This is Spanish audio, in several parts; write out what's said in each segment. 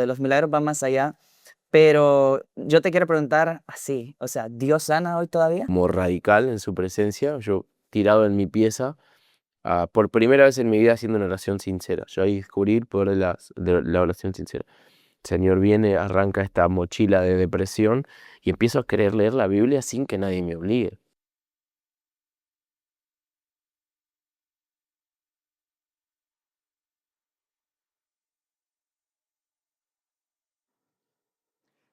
de los milagros va más allá, pero yo te quiero preguntar así, o sea, ¿Dios sana hoy todavía? Como radical en su presencia, yo tirado en mi pieza, por primera vez en mi vida haciendo una oración sincera. Yo ahí descubrí el poder de la oración sincera. El Señor viene, arranca esta mochila de depresión y empiezo a querer leer la Biblia sin que nadie me obligue.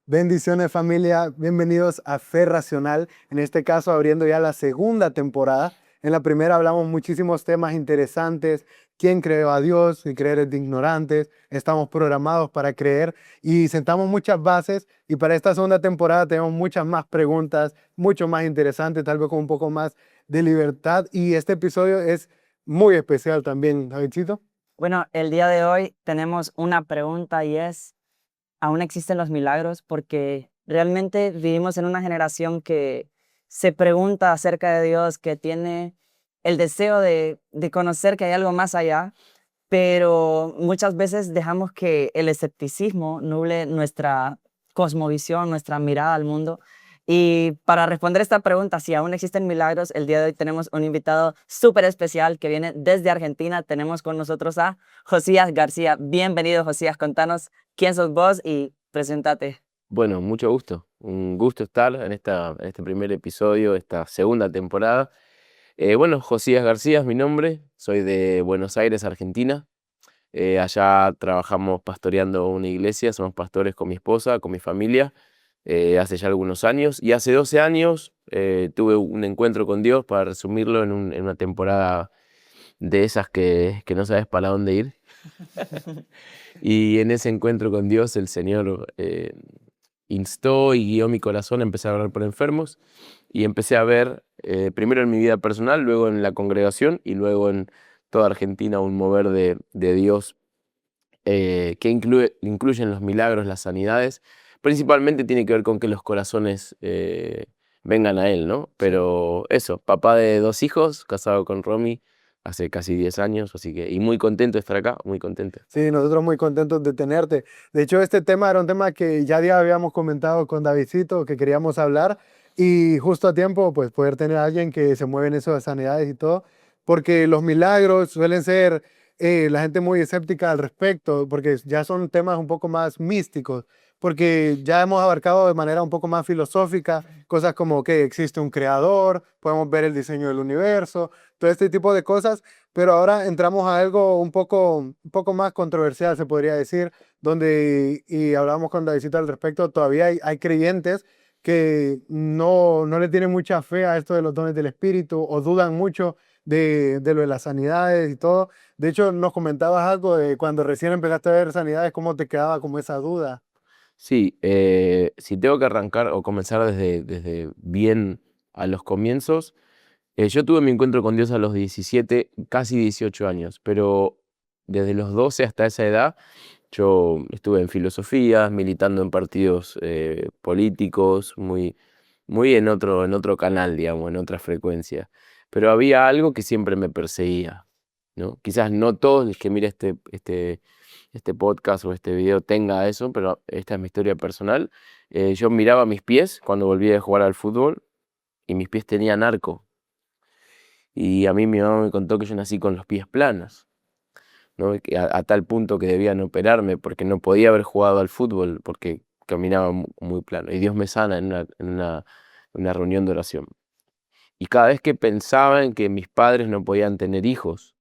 Bendiciones familia, bienvenidos a Fe Racional, en este caso abriendo ya la segunda temporada. En la primera hablamos muchísimos temas interesantes, quién creó a Dios, si creer es de ignorantes, estamos programados para creer y sentamos muchas bases y para esta segunda temporada tenemos muchas más preguntas, mucho más interesantes, tal vez con un poco más de libertad y este episodio es muy especial también, Davidcito. Bueno, el día de hoy tenemos una pregunta y es, ¿aún existen los milagros? Porque realmente vivimos en una generación que se pregunta acerca de Dios, que tiene el deseo de conocer que hay algo más allá, pero muchas veces dejamos que el escepticismo nuble nuestra cosmovisión, nuestra mirada al mundo. Y para responder esta pregunta, si aún existen milagros, el día de hoy tenemos un invitado súper especial que viene desde Argentina. Tenemos con nosotros a Josías García. Bienvenido, Josías. Contanos quién sos vos y preséntate. Bueno, mucho gusto. Un gusto estar en este primer episodio, esta segunda temporada. Bueno, Josías García es mi nombre, soy de Buenos Aires, Argentina. Allá trabajamos pastoreando una iglesia, somos pastores con mi esposa, con mi familia, hace ya algunos años. Y hace 12 años tuve un encuentro con Dios, para resumirlo, en una temporada de esas que no sabes para dónde ir. Y en ese encuentro con Dios el Señor instó y guió mi corazón a empezar a orar por enfermos. Y empecé a ver, primero en mi vida personal, luego en la congregación y luego en toda Argentina, un mover de Dios que incluyen los milagros, las sanidades. Principalmente tiene que ver con que los corazones vengan a Él, ¿no? Pero eso, papá de 2 hijos, casado con Romy hace casi 10 años, así que, y muy contento de estar acá, muy contento. Sí, nosotros muy contentos de tenerte. De hecho, este tema era un tema que ya habíamos comentado con Davidcito, que queríamos hablar, y justo a tiempo, pues poder tener a alguien que se mueve en eso de sanidades y todo, porque los milagros suelen ser la gente muy escéptica al respecto, porque ya son temas un poco más místicos, porque ya hemos abarcado de manera un poco más filosófica cosas como que existe un creador, podemos ver el diseño del universo, todo este tipo de cosas. Pero ahora entramos a algo un poco más controversial, se podría decir, donde, y hablamos con Davidcito al respecto, todavía hay creyentes que no le tienen mucha fe a esto de los dones del Espíritu o dudan mucho de lo de las sanidades y todo. De hecho, nos comentabas algo de cuando recién empezaste a ver sanidades, cómo te quedaba como esa duda. Sí, si tengo que arrancar o comenzar desde bien a los comienzos, yo tuve mi encuentro con Dios a los 17, casi 18 años, pero desde los 12 hasta esa edad yo estuve en filosofía, militando en partidos políticos, muy en otro canal, digamos, en otra frecuencia. Pero había algo que siempre me perseguía, ¿no? Quizás no todos los que mire este podcast o este video tenga eso, pero esta es mi historia personal. Yo miraba mis pies cuando volví a jugar al fútbol y mis pies tenían arco. Y a mí mi mamá me contó que yo nací con los pies planos, ¿no? Y que a tal punto que debían operarme porque no podía haber jugado al fútbol porque caminaba muy plano. Y Dios me sana en una reunión de oración. Y cada vez que pensaba en que mis padres no podían tener hijos,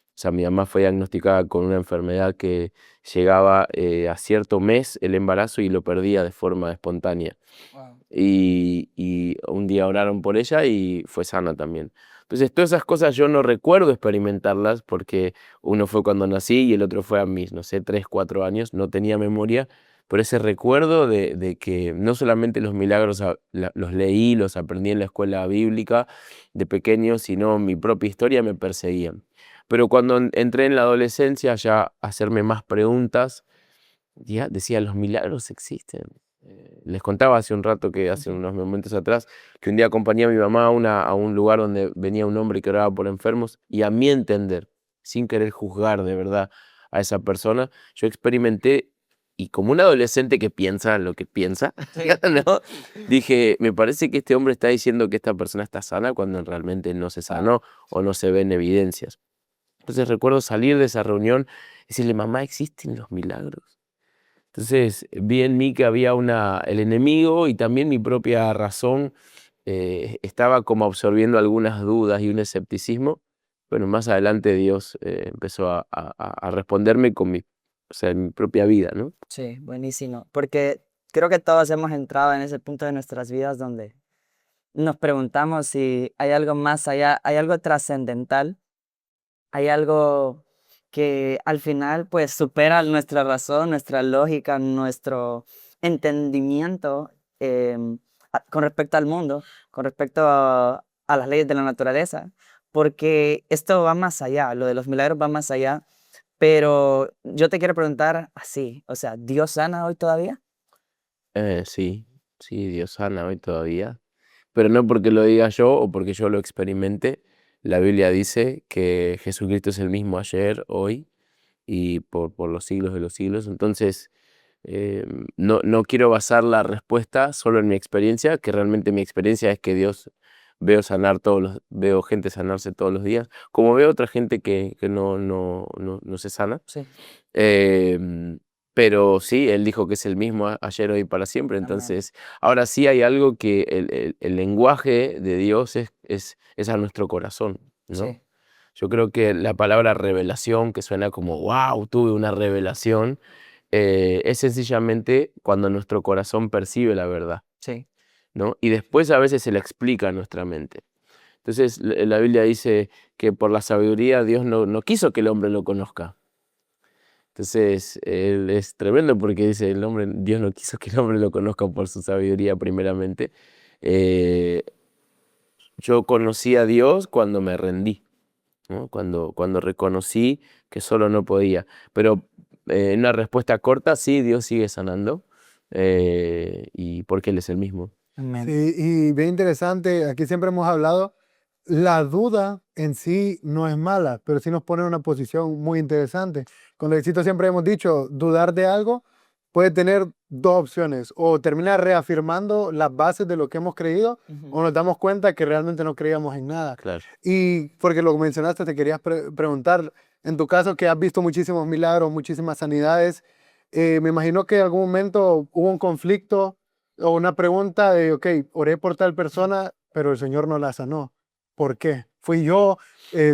o sea, mi mamá fue diagnosticada con una enfermedad que llegaba a cierto mes el embarazo y lo perdía de forma espontánea. Wow. Y un día oraron por ella y fue sana también. Entonces, todas esas cosas yo no recuerdo experimentarlas porque uno fue cuando nací y el otro fue a mis, no sé, 3, 4 años, no tenía memoria, pero ese recuerdo de que no solamente los milagros los leí, los aprendí en la escuela bíblica de pequeño, sino mi propia historia me perseguían. Pero cuando entré en la adolescencia ya a hacerme más preguntas, ya decía, los milagros existen. Les contaba hace un rato, hace unos momentos atrás, que un día acompañé a mi mamá a un lugar donde venía un hombre que oraba por enfermos y a mi entender, sin querer juzgar de verdad a esa persona, yo experimenté y como un adolescente que piensa lo que piensa, Sí. ¿no? Dije, me parece que este hombre está diciendo que esta persona está sana cuando realmente no se sanó o no se ven evidencias. Entonces recuerdo salir de esa reunión y decirle, mamá, ¿existen los milagros? Entonces vi en mí que había el enemigo y también mi propia razón estaba como absorbiendo algunas dudas y un escepticismo. Bueno, más adelante Dios empezó a responderme con o sea, mi propia vida, ¿no? Sí, buenísimo. Porque creo que todos hemos entrado en ese punto de nuestras vidas donde nos preguntamos si hay algo más allá, hay algo trascendental, hay algo que al final pues supera nuestra razón, nuestra lógica, nuestro entendimiento con respecto al mundo, con respecto a las leyes de la naturaleza, porque esto va más allá, lo de los milagros va más allá, pero yo te quiero preguntar así, o sea, ¿Dios sana hoy todavía? Sí, sí, Dios sana hoy todavía, pero no porque lo diga yo o porque yo lo experimente. La Biblia dice que Jesucristo es el mismo ayer, hoy y por los siglos de los siglos. Entonces, no quiero basar la respuesta solo en mi experiencia, que realmente mi experiencia es que Dios veo gente sanarse todos los días, como veo otra gente que no se sana. Sí, Em, pero sí, Él dijo que es el mismo ayer, hoy y para siempre. amén. Entonces, ahora sí hay algo que el lenguaje de Dios es a nuestro corazón, ¿no? Sí, Yo creo que la palabra revelación, que suena como, wow, tuve una revelación, es sencillamente cuando nuestro corazón percibe la verdad, sí, ¿no? Y después a veces se la explica a nuestra mente. Entonces, la Biblia dice que por la sabiduría Dios no quiso que el hombre lo conozca. Entonces, él es tremendo porque dice, Dios no quiso que el hombre lo conozca por su sabiduría primeramente. Eh, yo conocí a Dios cuando me rendí, ¿no? Cuando reconocí que solo no podía. Pero en una respuesta corta, sí, Dios sigue sanando y porque Él es el mismo. amén. Sí, y bien interesante, aquí siempre hemos hablado, la duda en sí no es mala, pero sí nos pone en una posición muy interesante. Con Luisito siempre hemos dicho, dudar de algo puede tener dos opciones, o termina reafirmando las bases de lo que hemos creído, o Ujú. nos damos cuenta que realmente no creíamos en nada. Claro. Y porque lo mencionaste, te quería preguntar, en tu caso que has visto muchísimos milagros, muchísimas sanidades, me imagino que en algún momento hubo un conflicto o una pregunta de, ok, oré por tal persona, pero el Señor no la sanó. ¿Por qué? ¿Fui yo?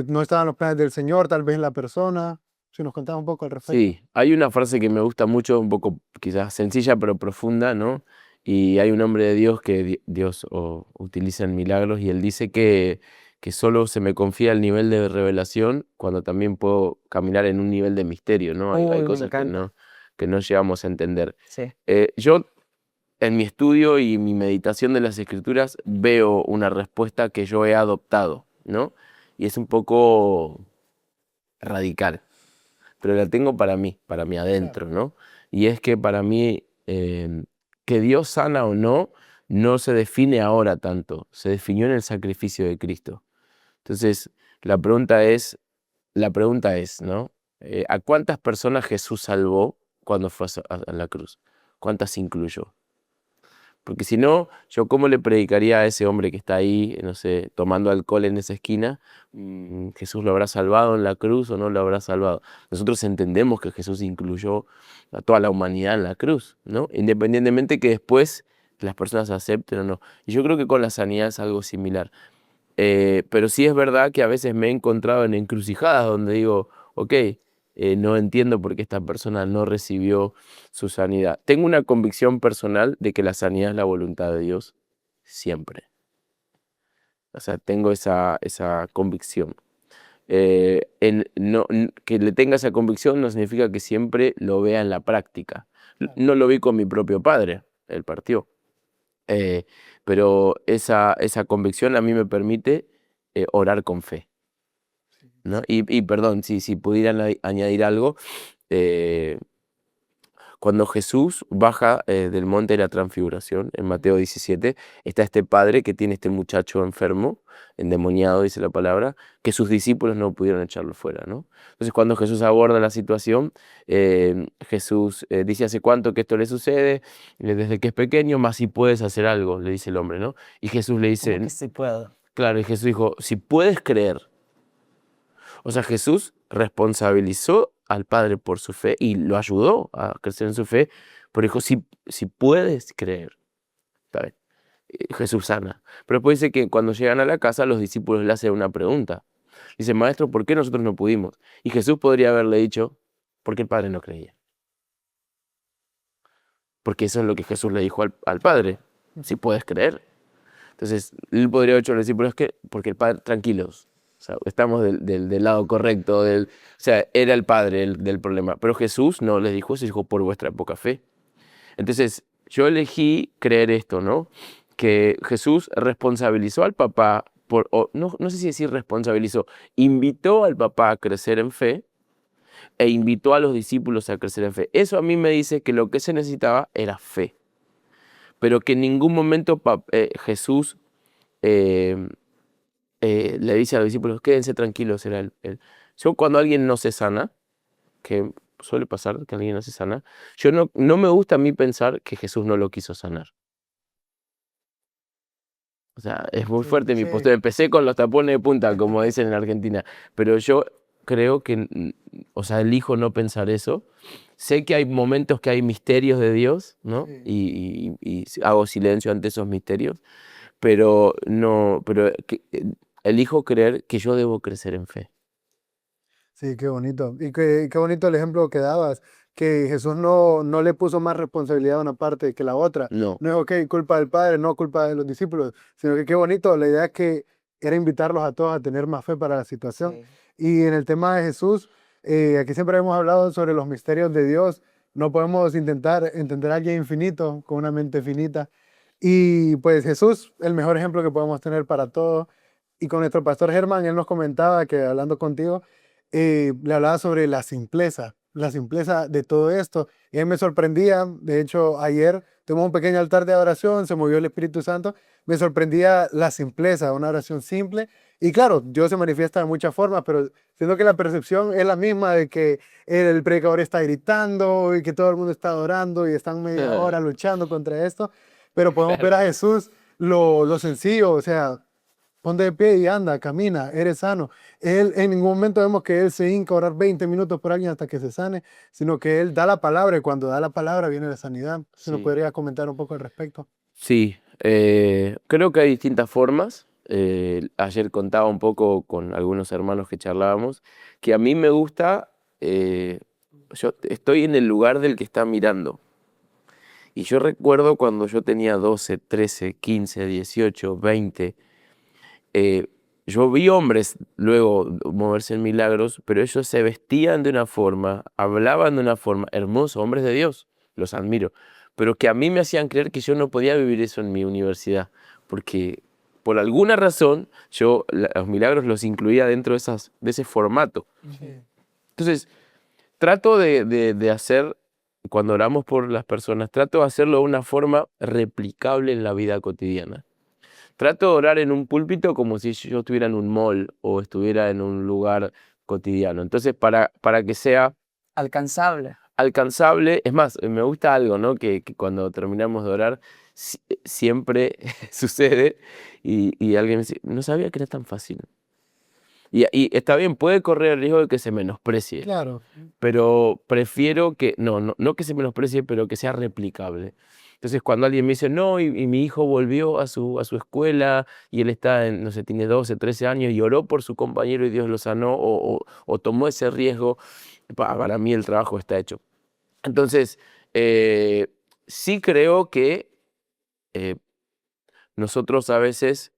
¿No estaban los planes del Señor? Tal vez la persona. Si nos contaba un poco al respecto. Sí, hay una frase que me gusta mucho, un poco quizás sencilla pero profunda, ¿no? Y hay un hombre de Dios que Dios utiliza en milagros y él dice que solo se me confía el nivel de revelación cuando también puedo caminar en un nivel de misterio, ¿no? Hay Uy, me cosas encanta. que no llegamos a entender. Sí, Yo en mi estudio y mi meditación de las escrituras veo una respuesta que yo he adoptado, ¿no? Y es un poco radical, pero la tengo para mí Claro. adentro, ¿no? Y es que para mí que Dios sana o no, no se define ahora tanto, se definió en el sacrificio de Cristo. Entonces, la pregunta es, ¿no? ¿A cuántas personas Jesús salvó cuando fue a la cruz? ¿Cuántas incluyó? Porque si no, yo cómo le predicaría a ese hombre que está ahí, no sé, tomando alcohol en esa esquina, Jesús lo habrá salvado en la cruz o no lo habrá salvado. Nosotros entendemos que Jesús incluyó a toda la humanidad en la cruz, ¿no? Independientemente que después las personas acepten o no. Y yo creo que con la sanidad es algo similar. Pero sí es verdad que a veces me he encontrado en encrucijadas donde digo, ok, no entiendo por qué esta persona no recibió su sanidad. Tengo una convicción personal de que la sanidad es la voluntad de Dios siempre. O sea, tengo esa convicción. Que le tenga esa convicción no significa que siempre lo vea en la práctica. Claro. No lo vi con mi propio padre, él partió. Eh, pero esa convicción a mí me permite orar con fe, ¿no? Y perdón, si pudiera añadir algo, eh, Cuando Jesús baja del monte de la transfiguración, en Mateo 17, está este padre que tiene este muchacho enfermo, endemoniado, dice la palabra, que sus discípulos no pudieron echarlo fuera, ¿no? Entonces, cuando Jesús aborda la situación, Jesús dice, ¿hace cuánto que esto le sucede? Desde que es pequeño, más si puedes hacer algo, le dice el hombre, ¿no? Y Jesús le Como que dice, sí puedo. claro, y Jesús dijo, si puedes creer. O sea, Jesús responsabilizó al padre por su fe y lo ayudó a crecer en su fe, pero dijo, si puedes creer, está bien. Jesús sana. Pero después dice que cuando llegan a la casa, los discípulos le hacen una pregunta. Dice, maestro, ¿por qué nosotros no pudimos? Y Jesús podría haberle dicho, porque el padre no creía. Porque eso es lo que Jesús le dijo al padre, si puedes creer. Entonces, él podría haber dicho a los discípulos, porque el padre, tranquilos, o sea, estamos del lado correcto, o sea, era el padre del problema. Pero Jesús no les dijo eso, dijo, por vuestra poca fe. Entonces, yo elegí creer esto, ¿no? Que Jesús responsabilizó al papá, no sé si decir responsabilizó, invitó al papá a crecer en fe e invitó a los discípulos a crecer en fe. Eso a mí me dice que lo que se necesitaba era fe, pero que en ningún momento Jesús eh, le dice a los discípulos, quédense tranquilos. Yo cuando alguien no se sana, que suele pasar que alguien no se sana, yo no me gusta a mí pensar que Jesús no lo quiso sanar. O sea, es muy Sí, fuerte mi sí, postura. Empecé con los tapones de punta, como dicen en Argentina, pero yo creo que, o sea, elijo no pensar eso. Sé que hay momentos que hay misterios de Dios, ¿no? sí. Y hago silencio ante esos misterios, pero no, elijo creer que yo debo crecer en fe. Sí, qué bonito. Y qué bonito el ejemplo que dabas, que Jesús no le puso más responsabilidad a una parte que la otra. No, No es, ok, culpa del Padre, no culpa de los discípulos, sino que qué bonito. La idea es que era invitarlos a todos a tener más fe para la situación. Sí. Y en el tema de Jesús, aquí siempre hemos hablado sobre los misterios de Dios. No podemos intentar entender a alguien infinito con una mente finita. Y pues Jesús, el mejor ejemplo que podemos tener para todo. Y con nuestro pastor Germán, él nos comentaba que hablando contigo, le hablaba sobre la simpleza de todo esto. Y a mí me sorprendía, de hecho, ayer tuvimos un pequeño altar de adoración, se movió el Espíritu Santo, me sorprendía la simpleza, una oración simple. Y claro, Dios se manifiesta de muchas formas, pero siento que la percepción es la misma de que el predicador está gritando y que todo el mundo está adorando y están media hora luchando contra esto, pero podemos ver a Jesús lo sencillo, o sea, ponte de pie y anda, camina, eres sano. Él, en ningún momento vemos que Él se hinca a orar 20 minutos por alguien hasta que se sane, sino que Él da la palabra y cuando da la palabra viene la sanidad. Si nos sí. podría comentar un poco al respecto. Sí, creo que hay distintas formas. Ayer contaba un poco con algunos hermanos que charlábamos, que a mí me gusta, yo estoy en el lugar del que está mirando. Y yo recuerdo cuando yo tenía 12, 13, 15, 18, 20, eh, yo vi hombres luego moverse en milagros, pero ellos se vestían de una forma, hablaban de una forma, hermosos, hombres de Dios, los admiro, pero que a mí me hacían creer que yo no podía vivir eso en mi universidad, porque por alguna razón yo los milagros los incluía dentro de ese formato. Sí. Entonces, trato de hacer, cuando oramos por las personas, trato de hacerlo de una forma replicable en la vida cotidiana. Trato de orar en un púlpito como si yo estuviera en un mall o estuviera en un lugar cotidiano. Entonces, para que sea Alcanzable. alcanzable, es más, me gusta algo, ¿no? Que cuando terminamos de orar, siempre sucede y alguien me dice, no sabía que era tan fácil. Y está bien, puede correr el riesgo de que se menosprecie, Claro, pero prefiero que, no que se menosprecie, pero que sea replicable. Entonces, cuando alguien me dice, no, y mi hijo volvió a su escuela y él está, no sé, tiene 12, 13 años y oró por su compañero y Dios lo sanó o tomó ese riesgo, para mí el trabajo está hecho. Entonces, sí creo que eh, nosotros a veces,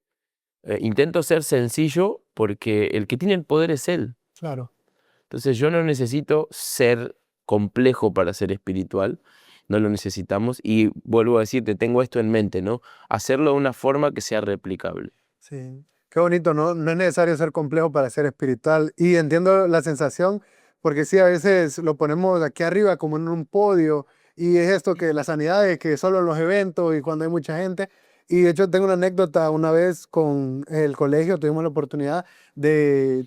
intento ser sencillo porque el que tiene el poder es Él. claro. Entonces yo no necesito ser complejo para ser espiritual, no lo necesitamos y vuelvo a decirte, tengo esto en mente, ¿no? Hacerlo de una forma que sea replicable. Sí. Qué bonito, ¿no? No es necesario ser complejo para ser espiritual. Y entiendo la sensación, porque sí, a veces lo ponemos aquí arriba como en un podio y es esto que la sanidad es que solo en los eventos y cuando hay mucha gente. Y de hecho tengo una anécdota una vez con el colegio, tuvimos la oportunidad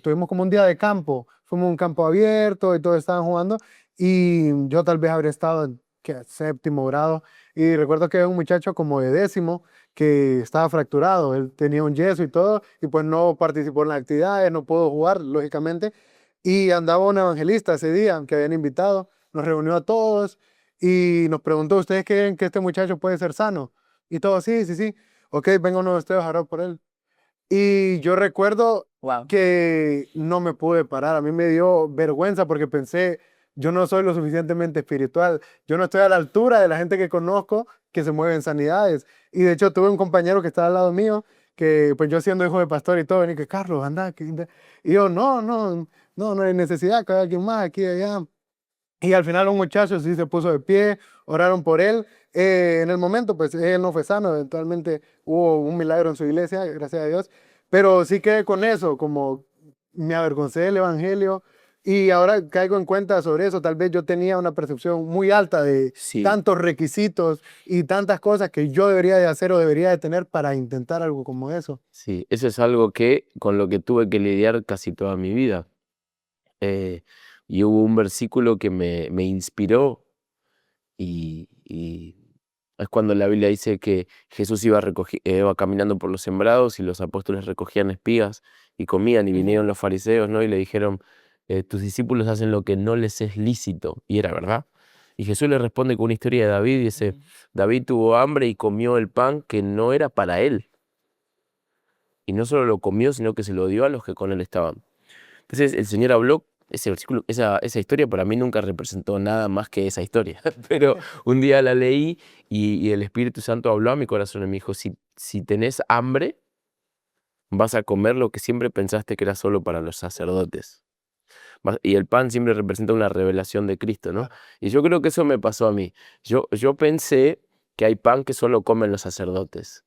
tuvimos como un día de campo, fuimos a un campo abierto y todos estaban jugando y yo tal vez habría estado en ¿qué? Séptimo grado y recuerdo que había un muchacho como de décimo que estaba fracturado, él tenía un yeso y todo y pues no participó en las actividades, no pudo jugar, lógicamente, y andaba un evangelista ese día que habían invitado, nos reunió a todos y nos preguntó, ¿ustedes creen que este muchacho puede ser sano? Y todos, sí, sí, sí. Ok, venga uno de ustedes a orar por él. Y yo recuerdo Wow. que no me pude parar. A mí me dio vergüenza porque pensé, yo no soy lo suficientemente espiritual. Yo no estoy a la altura de la gente que conozco que se mueve en sanidades. Y de hecho tuve un compañero que estaba al lado mío, que pues yo siendo hijo de pastor y todo, venía que Carlos, anda. Y yo, no hay necesidad, que haya alguien más aquí y allá. Y al final un muchacho sí se puso de pie, oraron por él. En el momento, pues él no fue sano, eventualmente hubo un milagro en su iglesia, gracias a Dios. Pero sí quedé con eso, como me avergoncé del evangelio y ahora caigo en cuenta sobre eso. Tal vez yo tenía una percepción muy alta de Sí, tantos requisitos y tantas cosas que yo debería de hacer o debería de tener para intentar algo como eso. sí, eso es algo que con lo que tuve que lidiar casi toda mi vida. Eh, y hubo un versículo que me inspiró y es cuando la Biblia dice que Jesús iba caminando por los sembrados y los apóstoles recogían espigas y comían y Ujú. vinieron los fariseos, ¿no? Y le dijeron, tus discípulos hacen lo que no les es lícito. Y era verdad. Y Jesús le responde con una historia de David y dice, Ujú. David tuvo hambre y comió el pan que no era para él. Y no solo lo comió, sino que se lo dio a los que con él estaban. Entonces el Señor habló, ese versículo, esa historia para mí nunca representó nada más que esa historia. Pero un día la leí y el Espíritu Santo habló a mi corazón y me dijo, si tenés hambre, vas a comer lo que siempre pensaste que era solo para los sacerdotes. Y el pan siempre representa una revelación de Cristo, ¿no? Claro. Y yo creo que eso me pasó a mí. Yo pensé que hay pan que solo comen los sacerdotes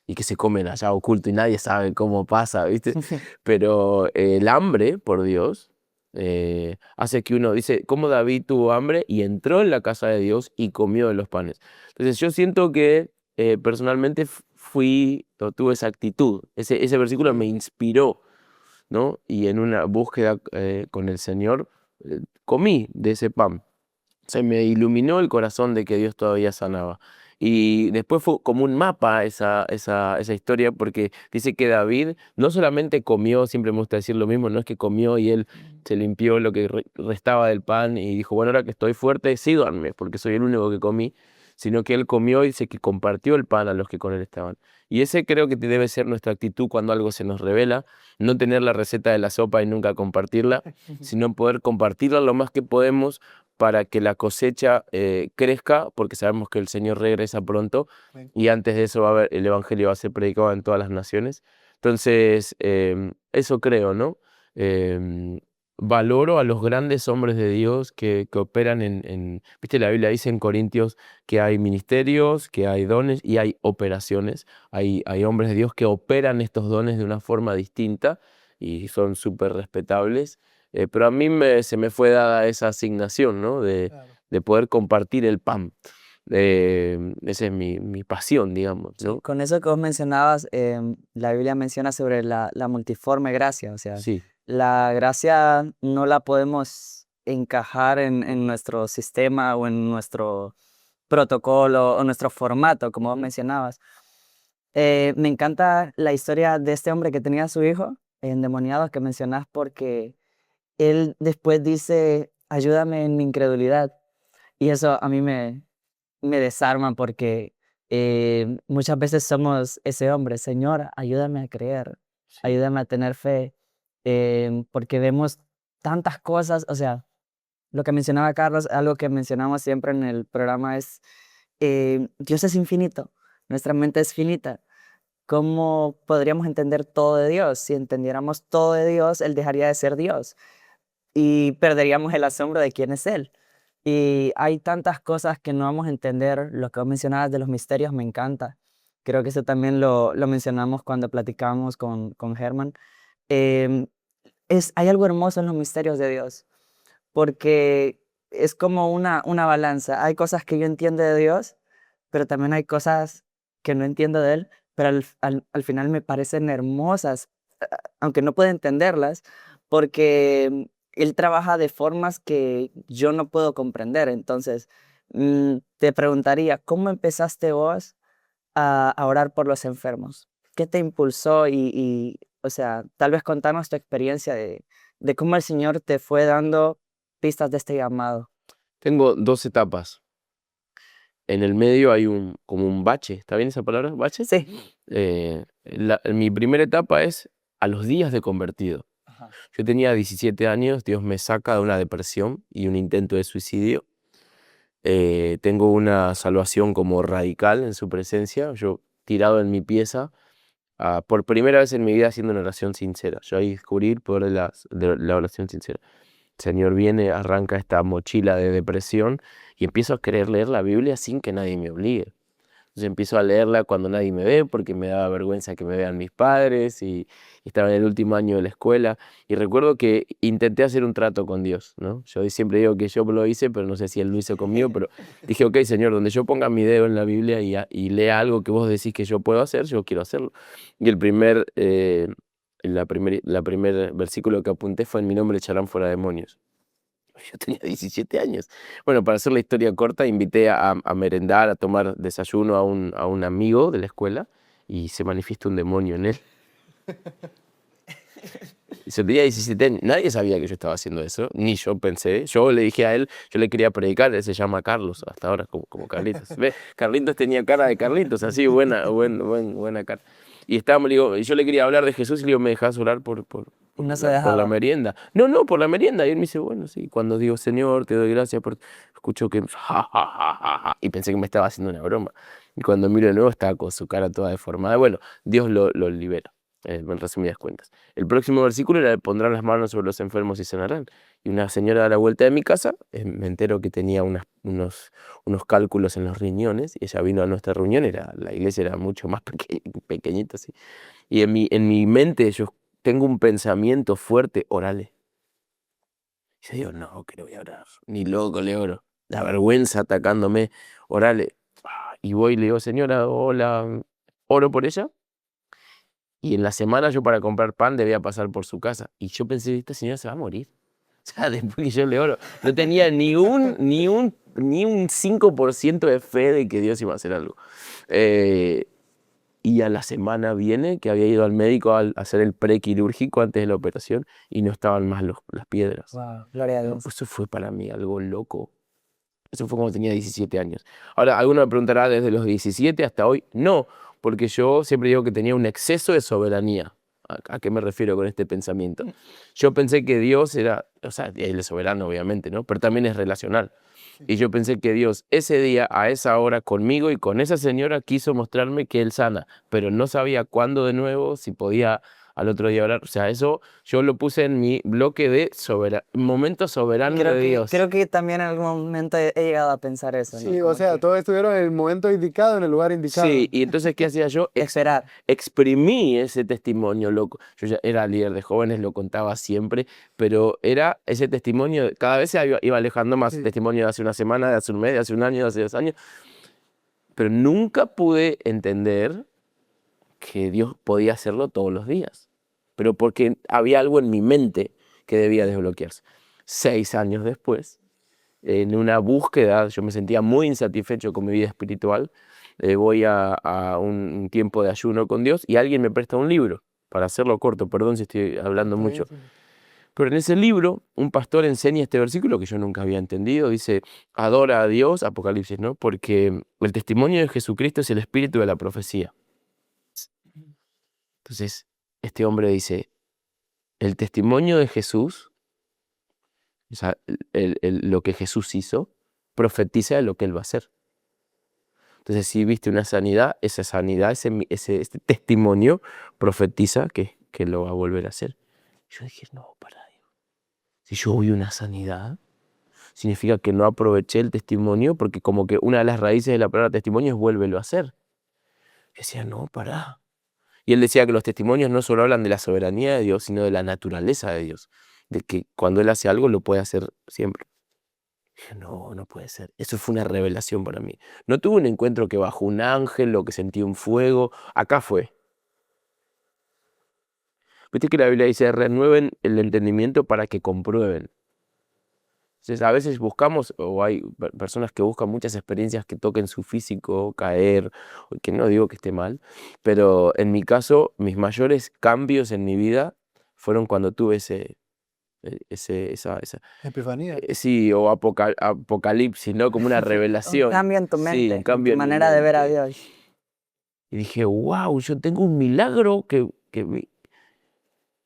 y que se comen allá oculto y nadie sabe cómo pasa, ¿viste? Pero el hambre por Dios hace que uno dice, cómo David tuvo hambre y entró en la casa de Dios y comió de los panes. Entonces yo siento que personalmente tuve esa actitud, ese versículo me inspiró, ¿no? Y en una búsqueda con el Señor comí de ese pan. Se me iluminó el corazón de que Dios todavía sanaba. Y después fue como un mapa esa historia, porque dice que David no solamente comió, siempre me gusta decir lo mismo, no es que comió y él se limpió lo que restaba del pan y dijo, bueno, ahora que estoy fuerte, síganme, porque soy el único que comí, sino que él comió y dice que compartió el pan a los que con él estaban. Y ese creo que debe ser nuestra actitud cuando algo se nos revela, no tener la receta de la sopa y nunca compartirla, sino poder compartirla lo más que podemos para que la cosecha crezca, porque sabemos que el Señor regresa pronto Amén. y antes de eso el Evangelio va a ser predicado en todas las naciones. Entonces, eso creo, ¿no? Em, Valoro a los grandes hombres de Dios que operan viste, la Biblia dice en Corintios que hay ministerios, que hay dones y hay operaciones. Hay hombres de Dios que operan estos dones de una forma distinta y son súper respetables. Pero a mí se me fue dada esa asignación, ¿no? Claro. De poder compartir el pan. Esa es mi pasión, digamos, Sí, ¿no? con eso que vos mencionabas, la Biblia menciona sobre la multiforme gracia, o sea, Sí, la gracia no la podemos encajar en nuestro sistema o en nuestro protocolo o nuestro formato, como vos ujú, mencionabas. Me encanta la historia de este hombre que tenía a su hijo endemoniado que mencionás porque él después dice, ayúdame en mi incredulidad. Y eso a mí me desarma porque muchas veces somos ese hombre, Señor, ayúdame a creer, sí, ayúdame a tener fe, porque vemos tantas cosas, o sea, lo que mencionaba Carlos, algo que mencionamos siempre en el programa es, Dios es infinito, nuestra mente es finita. ¿Cómo podríamos entender todo de Dios? Si entendiéramos todo de Dios, Él dejaría de ser Dios y perderíamos el asombro de quién es Él. Y hay tantas cosas que no vamos a entender. Lo que vos mencionabas de los misterios me encanta. Creo que eso también lo mencionamos cuando platicábamos con Germán. Em, hay algo hermoso en los misterios de Dios, porque es como una balanza. Hay cosas que yo entiendo de Dios, pero también hay cosas que no entiendo de Él, pero al final me parecen hermosas, aunque no puedo entenderlas, porque Él trabaja de formas que yo no puedo comprender. Entonces, te preguntaría, ¿cómo empezaste vos a orar por los enfermos? ¿Qué te impulsó? O sea, tal vez contarnos tu experiencia de cómo el Señor te fue dando pistas de este llamado. Tengo 2 etapas. En el medio hay como un bache, ¿está bien esa palabra? ¿Bache? Sí. Mi primera etapa es a los días de convertido. Ajá. Yo tenía 17 años, Dios me saca de una depresión y un intento de suicidio. Tengo una salvación como radical en su presencia, yo tirado en mi pieza, por primera vez en mi vida haciendo una oración sincera. Yo ahí descubrí el poder de la oración sincera. El Señor viene, arranca esta mochila de depresión y empiezo a querer leer la Biblia sin que nadie me obligue. Entonces empiezo a leerla cuando nadie me ve, porque me daba vergüenza que me vean mis padres y estaba en el último año de la escuela. Y recuerdo que intenté hacer un trato con Dios, ¿no? Yo siempre digo que yo lo hice, pero no sé si Él lo hizo conmigo, pero dije, ok, Señor, donde yo ponga mi dedo en la Biblia y lea algo que vos decís que yo puedo hacer, yo quiero hacerlo. Y la primer versículo que apunté fue: en mi nombre echarán fuera demonios. Yo tenía 17 años. Bueno, para hacer la historia corta, invité a merendar, a tomar desayuno a un amigo de la escuela y se manifiesta un demonio en él. Y se tenía 17 años. Nadie sabía que yo estaba haciendo eso, ni yo pensé. Yo le dije a él, yo le quería predicar, él se llama Carlos, hasta ahora como Carlitos. ¿Ves? Carlitos tenía cara de Carlitos, así, buena cara. Y estábamos, le digo, y yo le quería hablar de Jesús y le digo, ¿me dejás orar por No se por la dejaba. merienda? No, por la merienda. Y él me dice, bueno, sí. Cuando digo, Señor, te doy gracias por... Escucho que... Ja, ja, ja, ja, ja, y pensé que me estaba haciendo una broma. Y cuando miro de nuevo, estaba con su cara toda deformada. Bueno, Dios lo libera, en resumidas cuentas. El próximo versículo era: pondrán las manos sobre los enfermos y sanarán. Y una señora a la vuelta de mi casa, me entero que tenía unos cálculos en los riñones, y ella vino a nuestra reunión, la iglesia era mucho más pequeñita, así. Y en mi mente yo tengo un pensamiento fuerte: orale. Y yo digo, no, que le voy a orar, ni loco le oro. La vergüenza atacándome, orale. Y voy y le digo, señora, hola, oro por ella. Y en la semana yo, para comprar pan, debía pasar por su casa. Y yo pensé, esta señora se va a morir. O sea, después que yo le oro, no tenía ni un 5% de fe de que Dios iba a hacer algo. Y a la semana viene que había ido al médico a hacer el prequirúrgico antes de la operación y no estaban más las piedras. Wow, gloria a No, Dios. pues eso fue para mí algo loco. Eso fue cuando tenía 17 años. Ahora, alguno me preguntará, ¿desde los 17 hasta hoy? No, porque yo siempre digo que tenía un exceso de soberanía. ¿A qué me refiero con este pensamiento? Yo pensé que Dios era, o sea, Él es soberano, obviamente, ¿no? Pero también es relacional. Y yo pensé que Dios ese día, a esa hora, conmigo y con esa señora, quiso mostrarme que Él sana, pero no sabía cuándo de nuevo, si podía al otro día orar. O sea, eso yo lo puse en mi bloque de momento soberano de Dios. Creo que también en algún momento he llegado a pensar eso, ¿no? Sí, o Como sea, que todos estuvieron en el momento indicado, en el lugar indicado. Sí, y entonces, ¿qué hacía yo? esperar. Exprimí ese testimonio, loco. Yo ya era líder de jóvenes, lo contaba siempre, pero era ese testimonio, cada vez se iba alejando más. Sí. Testimonio de hace una semana, de hace un mes, de hace un año, de hace 2 años. Pero nunca pude entender que Dios podía hacerlo todos los días. Pero porque había algo en mi mente que debía desbloquearse. 6 años después, en una búsqueda, yo me sentía muy insatisfecho con mi vida espiritual. Voy a un tiempo de ayuno con Dios y alguien me presta un libro, para hacerlo corto, perdón si estoy hablando Está bien, mucho. sí. Pero en ese libro, un pastor enseña este versículo que yo nunca había entendido. Dice, adora a Dios, Apocalipsis, ¿no? Porque el testimonio de Jesucristo es el espíritu de la profecía. Entonces, este hombre dice, el testimonio de Jesús, o sea, lo que Jesús hizo, profetiza de lo que Él va a hacer. Entonces, si viste una sanidad, esa sanidad, este testimonio profetiza que lo va a volver a hacer. Yo dije, no, para Dios. Si yo vi una sanidad, significa que no aproveché el testimonio, porque como que una de las raíces de la palabra testimonio es vuélvelo a hacer. Yo decía, no, pará. Y él decía que los testimonios no solo hablan de la soberanía de Dios, sino de la naturaleza de Dios. De que cuando Él hace algo, lo puede hacer siempre. Dije, no, no puede ser. Eso fue una revelación para mí. No tuve un encuentro que bajó un ángel o que sentí un fuego. Acá fue. Viste que la Biblia dice, renueven el entendimiento para que comprueben. Entonces, a veces buscamos, o hay personas que buscan muchas experiencias que toquen su físico, caer, que no digo que esté mal, pero en mi caso, mis mayores cambios en mi vida fueron cuando tuve esa Epifanía. sí, o apocalipsis, ¿no? Como una Un revelación. cambio en tu Sí, mente, un en cambio tu en mi manera de ver a mente. Dios. Y dije, wow, yo tengo un milagro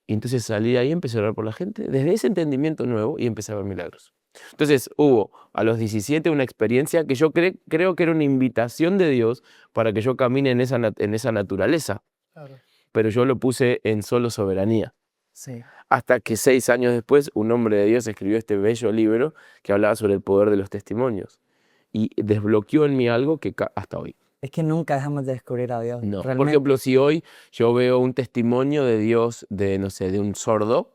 Y entonces salí de ahí, empecé a orar por la gente, desde ese entendimiento nuevo, y empecé a ver milagros. Entonces hubo a los 17 una experiencia que yo creo que era una invitación de Dios para que yo camine en esa naturaleza, Claro. pero yo lo puse en solo soberanía. Sí. Hasta que 6 años después, un hombre de Dios escribió este bello libro que hablaba sobre el poder de los testimonios y desbloqueó en mí algo que hasta hoy. Es que nunca dejamos de descubrir a Dios. No. Por Realmente, ejemplo, si hoy yo veo un testimonio de Dios de, no sé, de un sordo,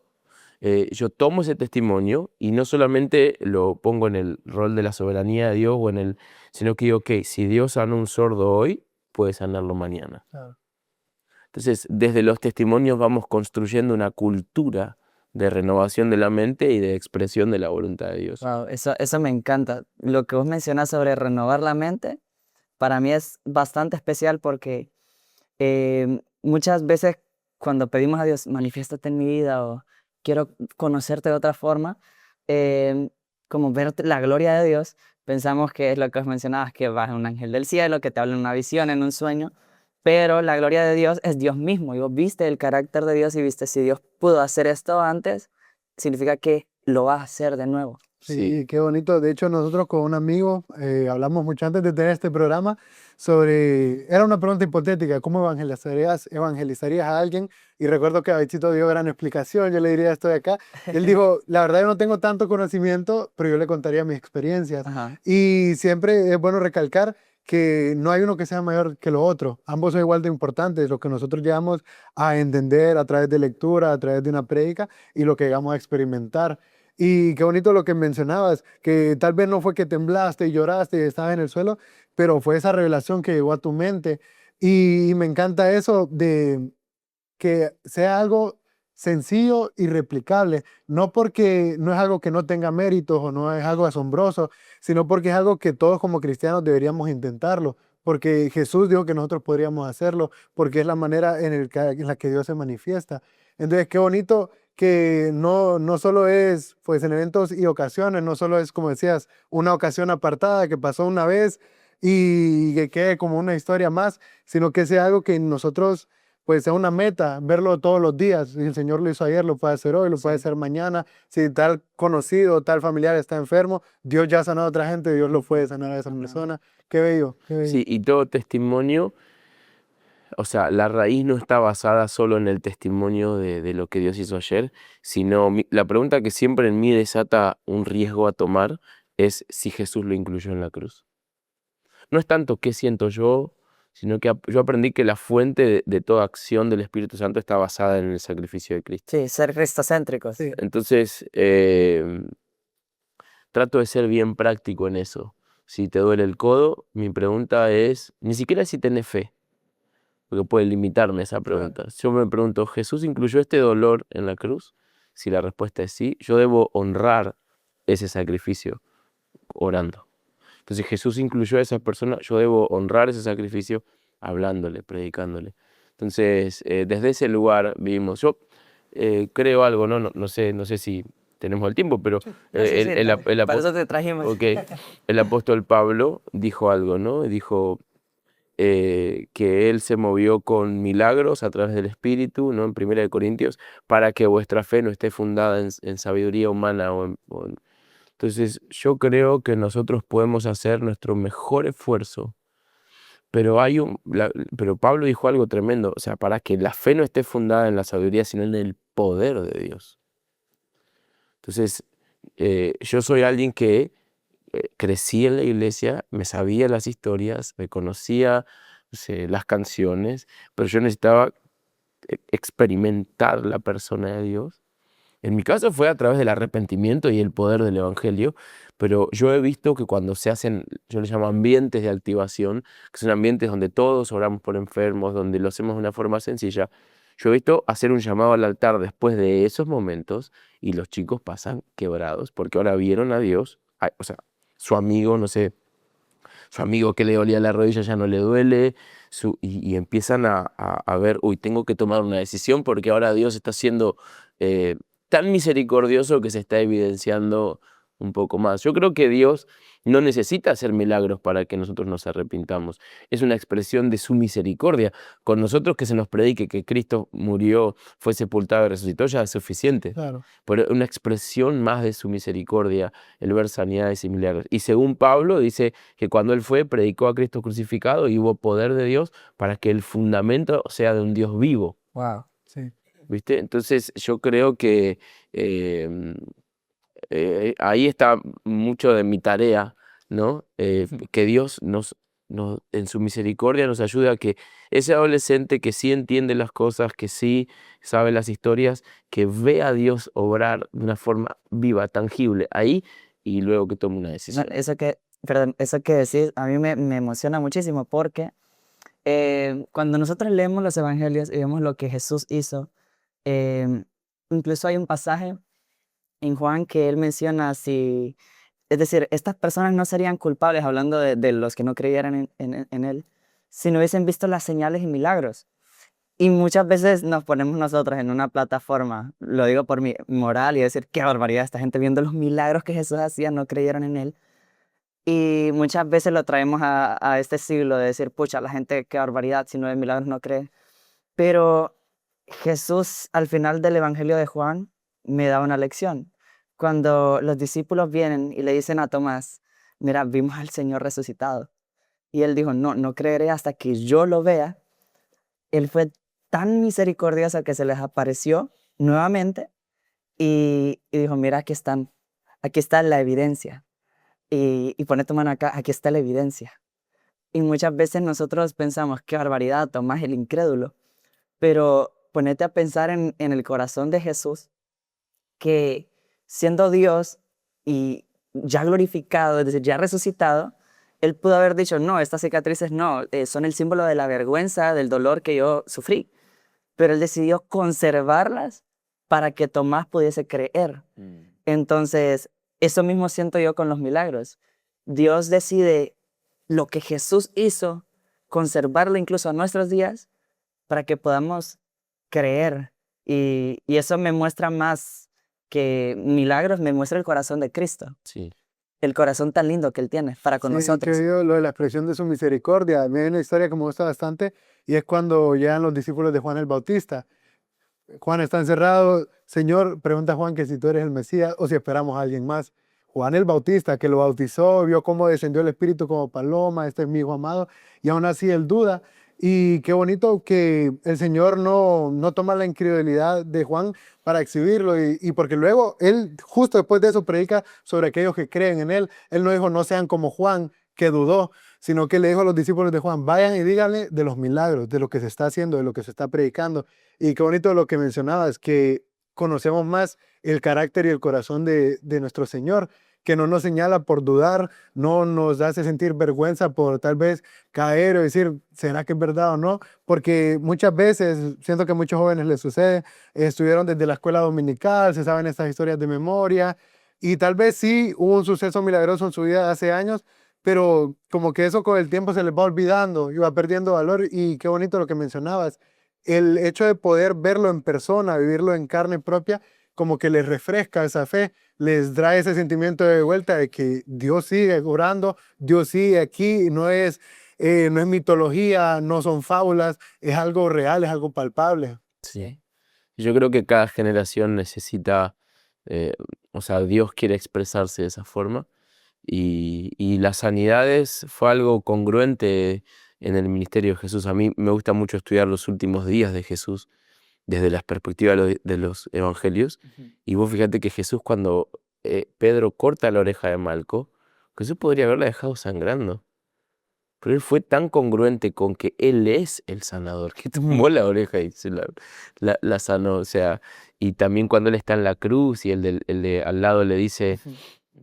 yo tomo ese testimonio y no solamente lo pongo en el rol de la soberanía de Dios sino que digo, ok, si Dios sanó un sordo hoy, puede sanarlo mañana. Claro. Entonces, desde los testimonios vamos construyendo una cultura de renovación de la mente y de expresión de la voluntad de Dios. wow, eso me encanta. Lo que vos mencionas sobre renovar la mente, para mí es bastante especial porque muchas veces cuando pedimos a Dios, manifiéstate en mi vida o quiero conocerte de otra forma, como ver la gloria de Dios, pensamos que es lo que os mencionabas, que baja un ángel del cielo, que te habla en una visión, en un sueño, pero la gloria de Dios es Dios mismo. Y vos viste el carácter de Dios y viste si Dios pudo hacer esto antes, significa que lo va a hacer de nuevo. Sí, qué bonito. De hecho, nosotros con un amigo hablamos mucho antes de tener este programa sobre, era una pregunta hipotética, ¿cómo evangelizarías a alguien? Y recuerdo que Davidcito dio gran explicación, yo le diría esto de acá. Él dijo, la verdad yo no tengo tanto conocimiento, pero yo le contaría mis experiencias. Ajá. Y siempre es bueno recalcar que no hay uno que sea mayor que lo otro. Ambos son igual de importantes, lo que nosotros llegamos a entender a través de lectura, a través de una prédica y lo que llegamos a experimentar. Y qué bonito lo que mencionabas, que tal vez no fue que temblaste y lloraste y estabas en el suelo, pero fue esa revelación que llegó a tu mente. Y me encanta eso de que sea algo sencillo y replicable, no porque no es algo que no tenga méritos o no es algo asombroso, sino porque es algo que todos como cristianos deberíamos intentarlo, porque Jesús dijo que nosotros podríamos hacerlo, porque es la manera en la que Dios se manifiesta. Entonces, qué bonito que no solo es, pues en eventos y ocasiones, no solo es, como decías, una ocasión apartada que pasó una vez y que quede como una historia más, sino que sea algo que nosotros pues sea una meta, verlo todos los días. Si el Señor lo hizo ayer, lo puede hacer hoy, lo puede Sí. hacer mañana. Si tal conocido, tal familiar está enfermo, Dios ya ha sanado a otra gente, Dios lo puede sanar a esa Amén. persona. Qué bello, qué bello. Sí, y todo testimonio, o sea, la raíz no está basada solo en el testimonio de lo que Dios hizo ayer, sino la pregunta que siempre en mí desata un riesgo a tomar es si Jesús lo incluyó en la cruz. No es tanto qué siento yo, sino que yo aprendí que la fuente de toda acción del Espíritu Santo está basada en el sacrificio de Cristo. Sí, ser cristocéntricos. Sí, Entonces, trato de ser bien práctico en eso. Si te duele el codo, mi pregunta es, ni siquiera si tenés fe, porque puede limitarme esa claro. pregunta. Yo me pregunto, ¿Jesús incluyó este dolor en la cruz? Si la respuesta es sí, yo debo honrar ese sacrificio orando. Entonces Jesús incluyó a esa persona, yo debo honrar ese sacrificio hablándole, predicándole. Entonces, desde ese lugar vivimos. Yo creo algo, ¿no? No sé si tenemos el tiempo, pero Sí, sí, dale. Para eso te trajimos. el apóstol Pablo dijo algo, ¿no? Dijo que él se movió con milagros a través del Espíritu, ¿no? En 1 Corintios, para que vuestra fe no esté fundada en sabiduría humana Entonces, yo creo que nosotros podemos hacer nuestro mejor esfuerzo, pero pero Pablo dijo algo tremendo, o sea, para que la fe no esté fundada en la sabiduría, sino en el poder de Dios. Entonces, yo soy alguien que crecí en la iglesia, me sabía las historias, me conocía, no sé, las canciones, pero yo necesitaba experimentar la persona de Dios. En mi caso fue a través del arrepentimiento y el poder del evangelio, pero yo he visto que cuando se hacen, yo les llamo ambientes de activación, que son ambientes donde todos oramos por enfermos, donde lo hacemos de una forma sencilla, yo he visto hacer un llamado al altar después de esos momentos y los chicos pasan quebrados porque ahora vieron a Dios, o sea, su amigo, no sé, su amigo que le dolía la rodilla ya no le duele, y empiezan a ver, uy, tengo que tomar una decisión porque ahora Dios está siendo eh, tan misericordioso que se está evidenciando un poco más. Yo creo que Dios no necesita hacer milagros para que nosotros nos arrepintamos. Es una expresión de su misericordia. Con nosotros que se nos predique que Cristo murió, fue sepultado y resucitó, ya es suficiente. Claro. Pero una expresión más de su misericordia, el ver sanidades y milagros. Y según Pablo, dice que cuando él fue, predicó a Cristo crucificado y hubo poder de Dios para que el fundamento sea de un Dios vivo. Wow. Sí. ¿Viste? Entonces yo creo que eh, ahí está mucho de mi tarea, ¿no? Que Dios en su misericordia nos ayude a que ese adolescente que sí entiende las cosas, que sí sabe las historias, que vea a Dios obrar de una forma viva, tangible, ahí, y luego que tome una No, decisión. perdón, eso que decís a mí me emociona muchísimo porque cuando nosotros leemos los evangelios y vemos lo que Jesús hizo, em, incluso hay un pasaje en Juan que él menciona si, es decir, estas personas no serían culpables, hablando de los que no creyeran en él, si no hubiesen visto las señales y milagros. Y muchas veces nos ponemos nosotros en una plataforma, lo digo por mi moral, y decir, qué barbaridad, esta gente viendo los milagros que Jesús hacía, no creyeron en él. Y muchas veces lo traemos a este siglo de decir, pucha, la gente, qué barbaridad, si no hay milagros no cree. Pero Jesús, al final del Evangelio de Juan, me da una lección. Cuando los discípulos vienen y le dicen a Tomás, mira, vimos al Señor resucitado. Y él dijo, no, no creeré hasta que yo lo vea. Él fue tan misericordioso que se les apareció nuevamente y dijo, mira, aquí está la evidencia. Y pone tu mano acá, aquí está la evidencia. Y muchas veces nosotros pensamos, qué barbaridad, Tomás el incrédulo. Pero ponete a pensar en el corazón de Jesús, que siendo Dios y ya glorificado, es decir, ya resucitado, él pudo haber dicho, no, estas cicatrices no, son el símbolo de la vergüenza, del dolor que yo sufrí. Pero él decidió conservarlas para que Tomás pudiese creer. Entonces, eso mismo siento yo con los milagros. Dios decide lo que Jesús hizo, conservarlo incluso a nuestros días, para que podamos creer. Y eso me muestra más que milagros, me muestra el corazón de Cristo, Sí. el corazón tan lindo que Él tiene para con Sí, nosotros. que lo de la expresión de su misericordia. A mí hay una historia que me gusta bastante y es cuando llegan los discípulos de Juan el Bautista. Juan está encerrado. Señor, pregunta a Juan que si tú eres el Mesías o si esperamos a alguien más. Juan el Bautista, que lo bautizó, vio cómo descendió el Espíritu como paloma, este es mi hijo amado, y aún así él duda. Y qué bonito que el Señor no toma la incredulidad de Juan para exhibirlo, y porque luego él, justo después de eso, predica sobre aquellos que creen en él. Él no dijo, no sean como Juan, que dudó, sino que le dijo a los discípulos de Juan, vayan y díganle de los milagros, de lo que se está haciendo, de lo que se está predicando. Y qué bonito lo que mencionabas, que conocemos más el carácter y el corazón de nuestro Señor, que no nos señala por dudar, no nos hace sentir vergüenza por tal vez caer o decir, ¿será que es verdad o no? Porque muchas veces, siento que a muchos jóvenes les sucede, estuvieron desde la escuela dominical, se saben estas historias de memoria, y tal vez sí hubo un suceso milagroso en su vida hace años, pero como que eso con el tiempo se les va olvidando y va perdiendo valor. Y qué bonito lo que mencionabas, el hecho de poder verlo en persona, vivirlo en carne propia, como que les refresca esa fe, les trae ese sentimiento de vuelta de que Dios sigue orando, Dios sigue aquí, no es mitología, no son fábulas, es algo real, es algo palpable. Sí. Yo creo que cada generación necesita, o sea, Dios quiere expresarse de esa forma. Y las sanidades fue algo congruente en el ministerio de Jesús. A mí me gusta mucho estudiar los últimos días de Jesús desde la perspectiva de los evangelios. Y vos fíjate que Jesús, cuando Pedro corta la oreja de Malco, Jesús podría haberla dejado sangrando. Pero él fue tan congruente con que él es el sanador, que tomó la oreja y se la sanó. O sea, y también cuando él está en la cruz y el de al lado le dice, Ujú.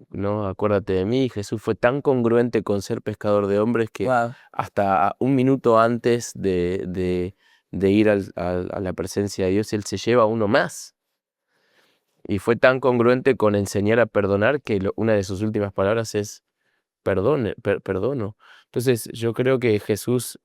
no, acuérdate de mí, Jesús fue tan congruente con ser pescador de hombres que Wow. hasta un minuto antes de ir a la presencia de Dios, él se lleva uno más. Y fue tan congruente con enseñar a perdonar que una de sus últimas palabras es, perdono. Entonces yo creo que Jesús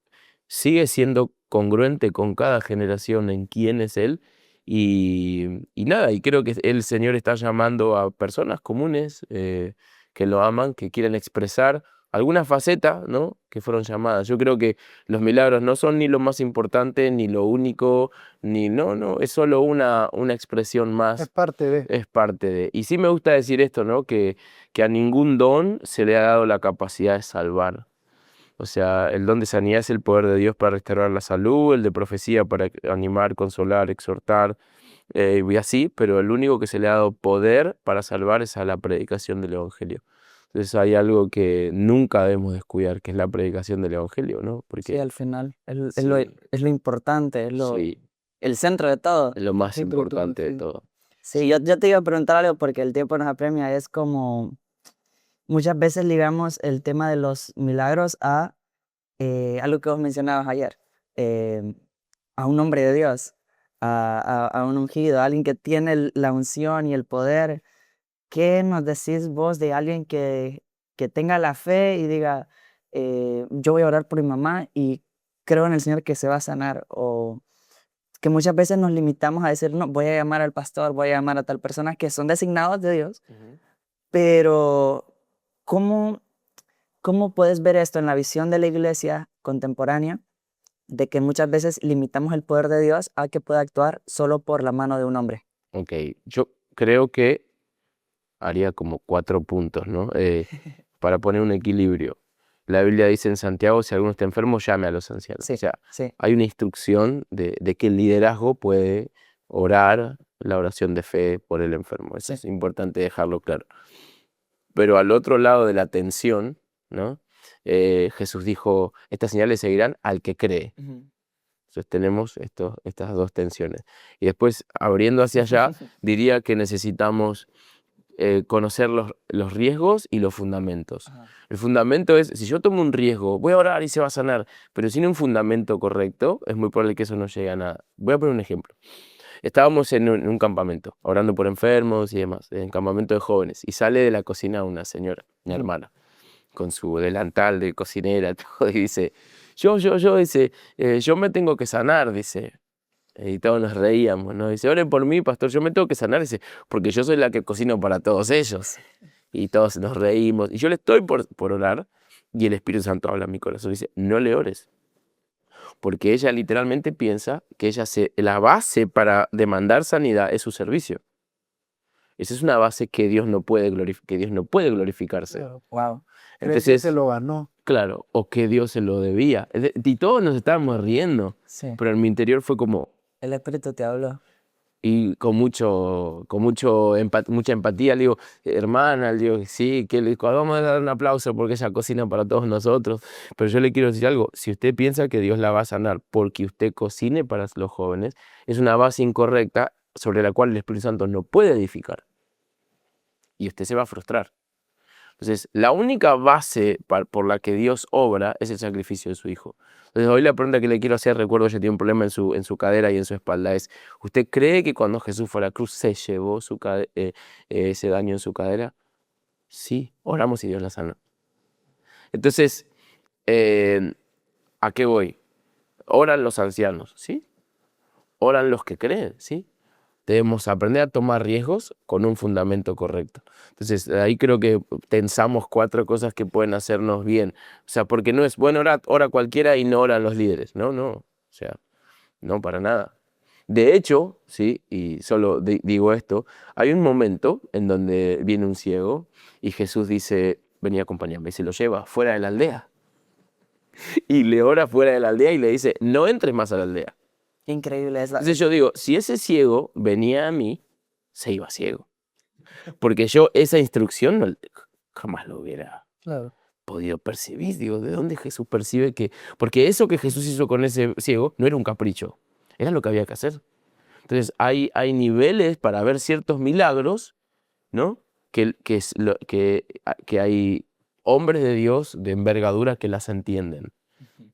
sigue siendo congruente con cada generación en quién es Él. Y nada, y creo que el Señor está llamando a personas comunes que lo aman, que quieren expresar alguna faceta, ¿no? Que fueron llamadas. Yo creo que los milagros no son ni lo más importante, ni lo único, no, es solo una expresión Es más, parte de. es parte de. Y sí me gusta decir esto, ¿no? Que a ningún don se le ha dado la capacidad de salvar. O sea, el don de sanidad es el poder de Dios para restaurar la salud, el de profecía para animar, consolar, exhortar, y así, pero el único que se le ha dado poder para salvar es a la predicación del Evangelio. Entonces hay algo que nunca debemos descuidar, que es la predicación del Evangelio, ¿no? Sí, Porque al final sí, es lo importante, sí, el centro de todo. es lo más Centro de todo, importante de sí. todo. Sí, yo te iba a preguntar algo porque el tiempo nos apremia. Es como muchas veces ligamos el tema de los milagros a algo que vos mencionabas ayer, eh, a un hombre de Dios, a un ungido, a alguien que tiene la unción y el poder. ¿Qué nos decís vos de alguien que tenga la fe y diga, yo voy a orar por mi mamá y creo en el Señor que se va a sanar? O que muchas veces nos limitamos a decir, no, voy a llamar al pastor, voy a llamar a tal persona que son designados de Dios, pero ¿cómo, cómo puedes ver esto en la visión de la iglesia contemporánea? De que muchas veces limitamos el poder de Dios a que pueda actuar solo por la mano de un hombre. Ok, yo creo que haría como 4 puntos, ¿no? Para poner un equilibrio. La Biblia dice en Santiago, si alguno está enfermo, llame a los ancianos. O Sí, sea, sí. hay una instrucción de que el liderazgo puede orar la oración de fe por el enfermo. Eso Sí. es importante dejarlo claro. Pero al otro lado de la tensión, ¿no? Jesús dijo, estas señales seguirán al que cree. Ujú. Entonces tenemos estas dos tensiones. Y después, abriendo hacia allá, diría que necesitamos conocer los riesgos y los fundamentos. Ajá. El fundamento es, si yo tomo un riesgo, voy a orar y se va a sanar, pero sin un fundamento correcto, es muy probable que eso no llegue a nada. Voy a poner un ejemplo. Estábamos en un campamento, orando por enfermos y demás, en campamento de jóvenes, y sale de la cocina una señora, mi Ujú. hermana, con su delantal de cocinera, todo, y dice, dice, yo me tengo que sanar, dice. Y todos nos reíamos, ¿no? Dice, oren por mí, pastor, yo me tengo que sanar, dice, porque yo soy la que cocino para todos ellos. Y todos nos reímos. Y yo le estoy por orar, y el Espíritu Santo habla en mi corazón, dice, no le ores. Porque ella literalmente piensa que la base para demandar sanidad es su servicio. Esa es una base que Dios no puede glorificarse. Claro. Wow. Cree que se Entonces, lo ganó. claro, o que Dios se lo debía. Y todos nos estábamos riendo, Sí. pero en mi interior fue como, El Espíritu te habló. y mucha empatía, le digo, hermana, le digo, sí, vamos a dar un aplauso porque ella cocina para todos nosotros, pero yo le quiero decir algo, si usted piensa que Dios la va a sanar porque usted cocine para los jóvenes, es una base incorrecta sobre la cual el Espíritu Santo no puede edificar, y usted se va a frustrar. Entonces, la única base por la que Dios obra es el sacrificio de su Hijo. Entonces, hoy la pregunta que le quiero hacer, recuerdo que tiene un problema en su cadera y en su espalda, es, ¿usted cree que cuando Jesús fue a la cruz se llevó ese daño en su cadera? Sí, oramos y Dios la sanó. Entonces, ¿a qué voy? Oran los ancianos, ¿sí? Oran los que creen, ¿sí? Debemos aprender a tomar riesgos con un fundamento correcto. Entonces, ahí creo que tensamos 4 cosas que pueden hacernos bien. O sea, porque no es, bueno, ora cualquiera y no oran los líderes. No, no. O sea, no, para nada. De hecho, sí, y solo digo esto, hay un momento en donde viene un ciego y Jesús dice, vení, acompáñame, y se lo lleva fuera de la aldea. Y le ora fuera de la aldea y le dice, no entres más a la aldea. Qué increíble es Entonces yo digo, si ese ciego venía a mí, se iba ciego. Porque yo esa instrucción jamás lo hubiera Claro. podido percibir. Digo, ¿de dónde Jesús percibe que...? Porque eso que Jesús hizo con ese ciego no era un capricho, era lo que había que hacer. Entonces hay niveles para ver ciertos milagros, ¿no? Que hay hombres de Dios de envergadura que las entienden,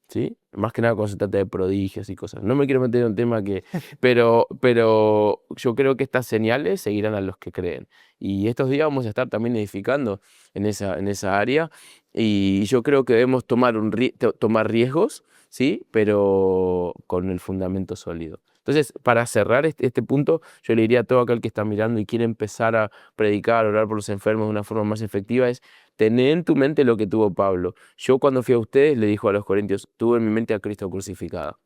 ¿sí? Más que nada cuando se trata de prodigios y cosas. No me quiero meter en un tema que... Pero yo creo que estas señales seguirán a los que creen. Y estos días vamos a estar también edificando en esa área. Y yo creo que debemos tomar riesgos, ¿sí? Pero con el fundamento sólido. Entonces, para cerrar este punto, yo le diría a todo aquel que está mirando y quiere empezar a predicar, orar por los enfermos de una forma más efectiva, es tener en tu mente lo que tuvo Pablo. Yo cuando fui a ustedes, le dijo a los corintios, tuve en mi mente a Cristo crucificado.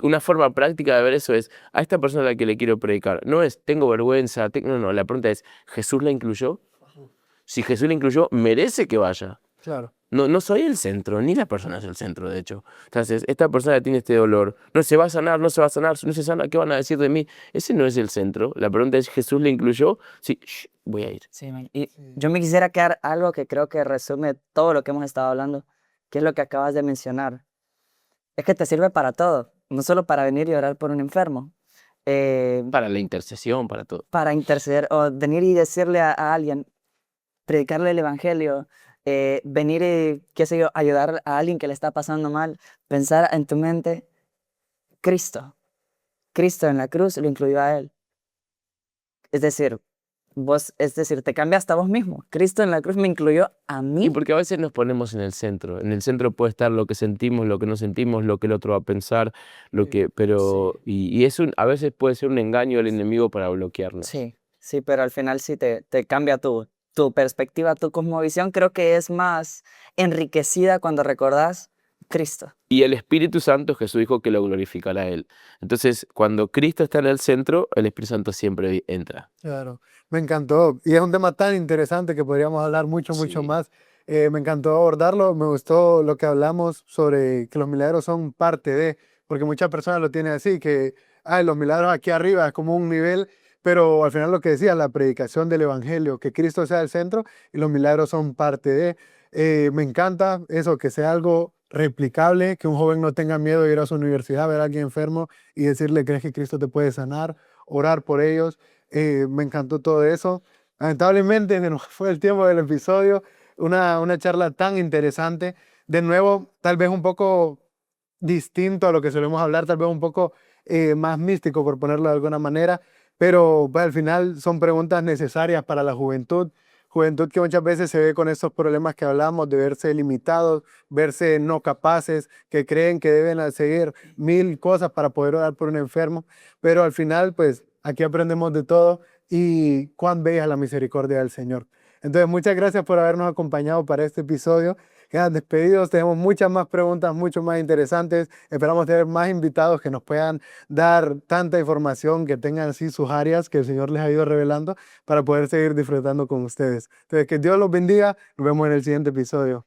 Una forma práctica de ver eso es, a esta persona a la que le quiero predicar, no es, tengo vergüenza, no, la pregunta es, ¿Jesús la incluyó? Si Jesús la incluyó, merece que vaya. Claro. No soy el centro, ni la persona es el centro, de hecho. Entonces, esta persona tiene este dolor, no se va a sanar, no se va a sanar, no se sana, ¿qué van a decir de mí? Ese no es el centro. La pregunta es, ¿Jesús le incluyó? Sí, voy a ir. Sí, man. Y yo me quisiera quedar algo que creo que resume todo lo que hemos estado hablando, que es lo que acabas de mencionar. Es que te sirve para todo, no solo para venir y orar por un enfermo, Para la intercesión, para todo. para interceder o venir y decirle a alguien, predicarle el evangelio, venir y, qué sé yo, ayudar a alguien que le está pasando mal, pensar en tu mente, Cristo en la cruz lo incluyó a él. Es decir, te cambiaste a vos mismo. Cristo en la cruz me incluyó a mí. Y porque a veces nos ponemos en el centro. En el centro puede estar lo que sentimos, lo que no sentimos, lo que el otro va a pensar, pero y a veces puede ser un engaño del enemigo para bloquearnos. Sí, pero al final sí te cambia tu perspectiva, tu cosmovisión. Creo que es más enriquecida cuando recordás Cristo. Y el Espíritu Santo, Jesús dijo que lo glorificará a Él. Entonces, cuando Cristo está en el centro, el Espíritu Santo siempre entra. Claro, me encantó. Y es un tema tan interesante que podríamos hablar mucho más. Me encantó abordarlo. Me gustó lo que hablamos sobre que los milagros son parte de, porque muchas personas lo tienen así, que los milagros aquí arriba es como un nivel, pero al final lo que decía, la predicación del Evangelio, que Cristo sea el centro y los milagros son parte de. Me encanta eso, que sea algo replicable, que un joven no tenga miedo de ir a su universidad, ver a alguien enfermo y decirle, ¿crees que Cristo te puede sanar? Orar por ellos. Me encantó todo eso. Lamentablemente se nos fue el tiempo del episodio. Una charla tan interesante. De nuevo, tal vez un poco distinto a lo que solemos hablar, tal vez un poco más místico, por ponerlo de alguna manera, pero pues, al final son preguntas necesarias para la juventud. Juventud que muchas veces se ve con esos problemas que hablamos de verse limitados, verse no capaces, que creen que deben seguir 1000 cosas para poder orar por un enfermo, pero al final pues aquí aprendemos de todo y cuán bella es la misericordia del Señor. Entonces muchas gracias por habernos acompañado para este episodio. Quedan despedidos, tenemos muchas más preguntas, mucho más interesantes. Esperamos tener más invitados que nos puedan dar tanta información, que tengan así sus áreas que el Señor les ha ido revelando para poder seguir disfrutando con ustedes. Entonces, que Dios los bendiga. Nos vemos en el siguiente episodio.